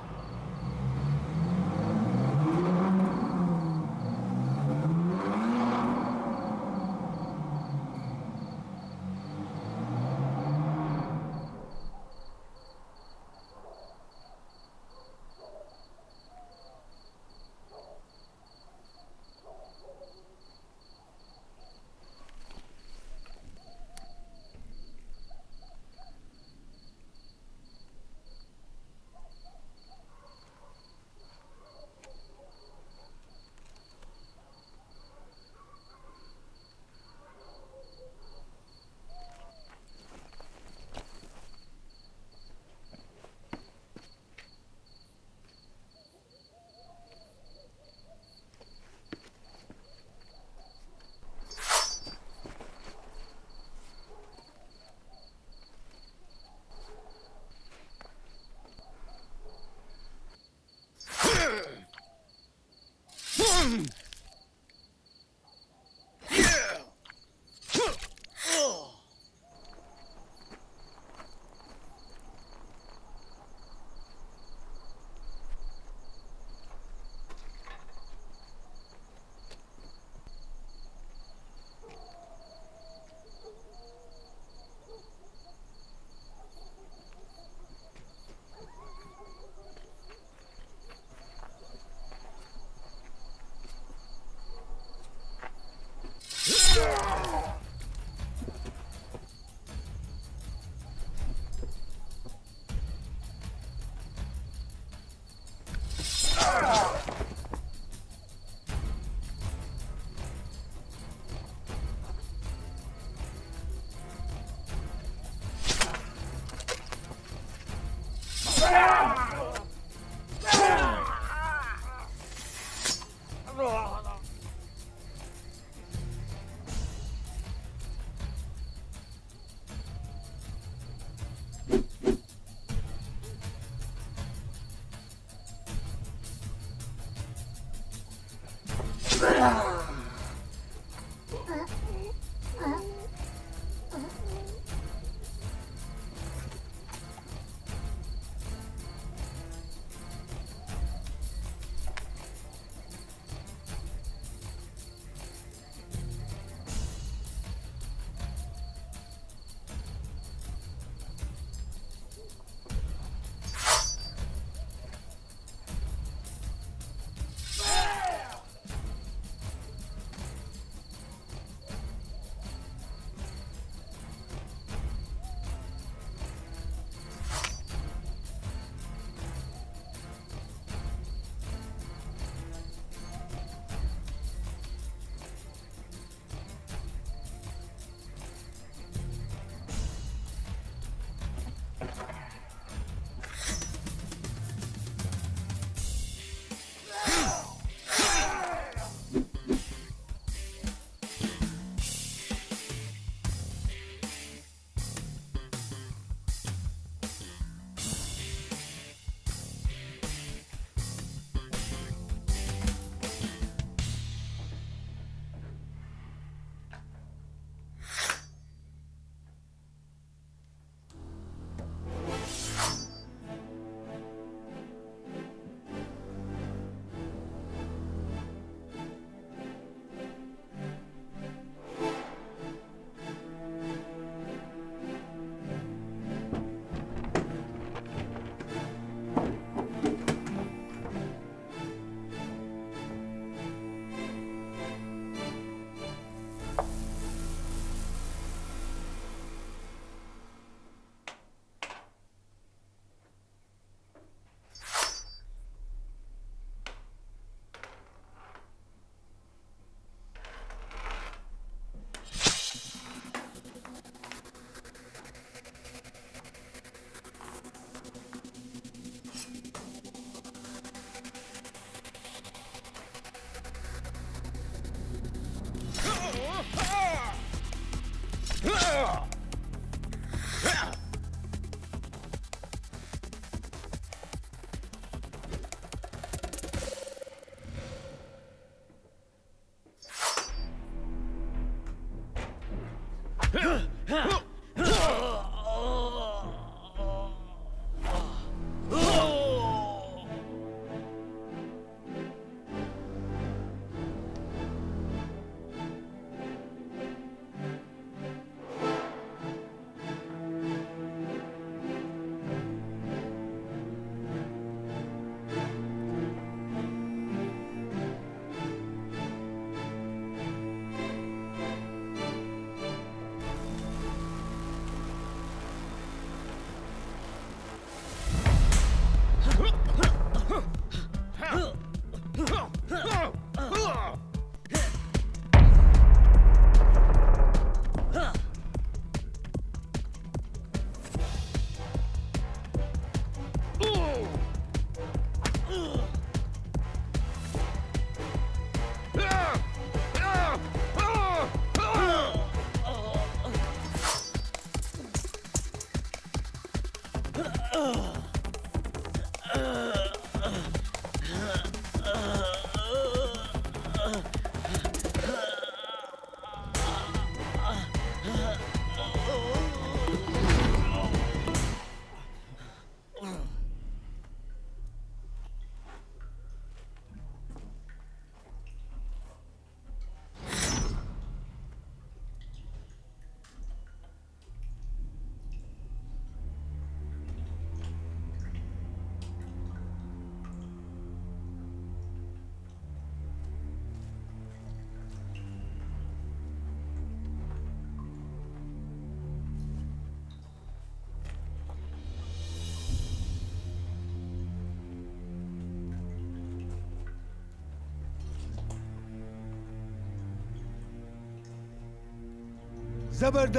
जबरदस्त।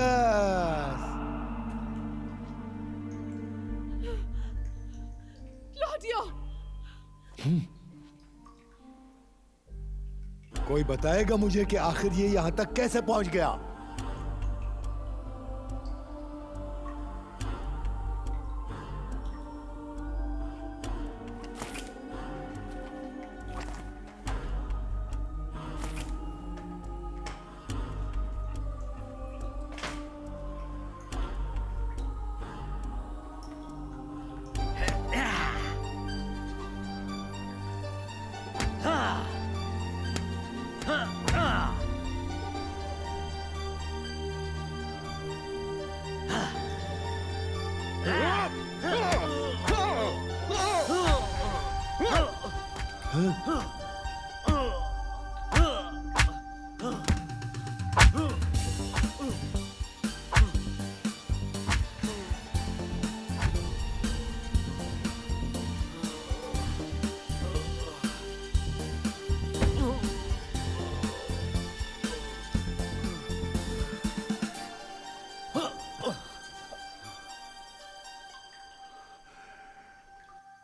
क्लॉडियो! कोई बताएगा मुझे कि आखिर ये यहां तक कैसे पहुंच गया?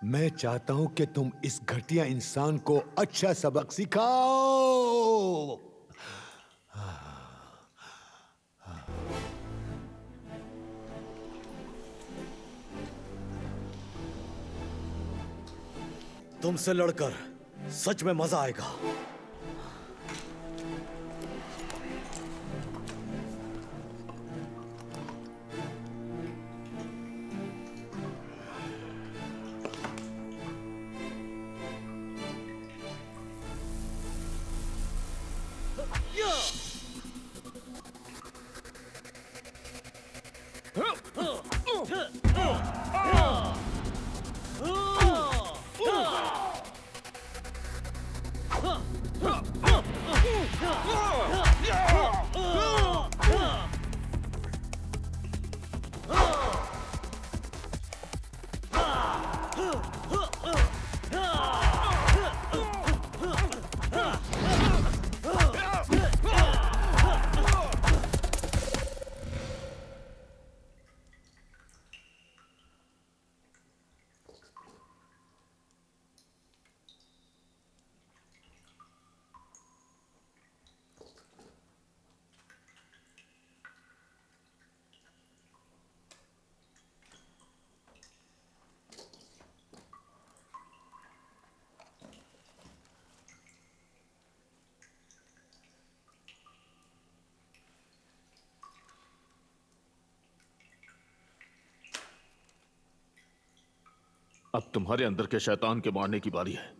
मैं चाहता हूं कि तुम इस घटिया इंसान को अच्छा सबक सिखाओ। तुमसे लड़कर सच में मजा आएगा। अब तुम्हारे अंदर के शैतान के मारने की बारी है।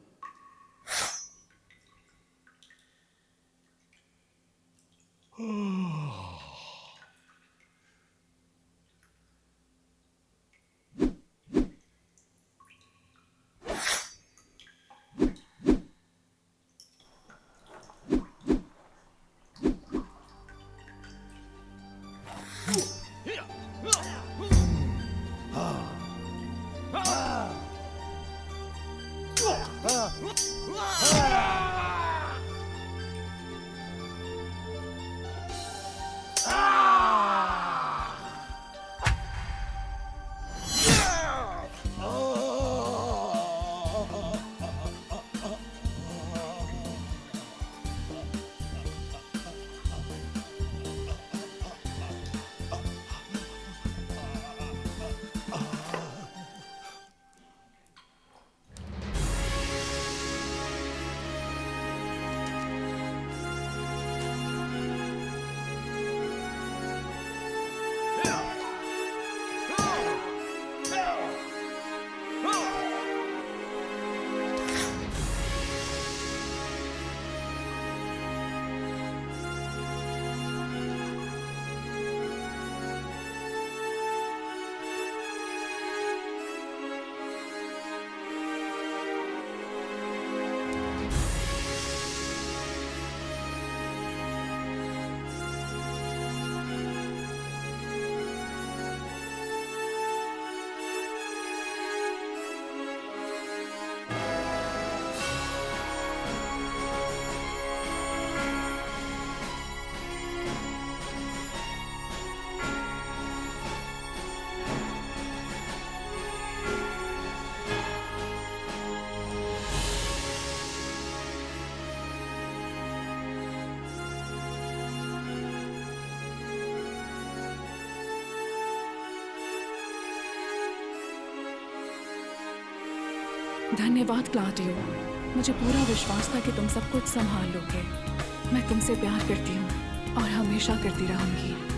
धन्यवाद क्लॉडियो, मुझे पूरा विश्वास था कि तुम सब कुछ संभाल लोगे। मैं तुमसे प्यार करती हूँ और हमेशा करती रहूंगी।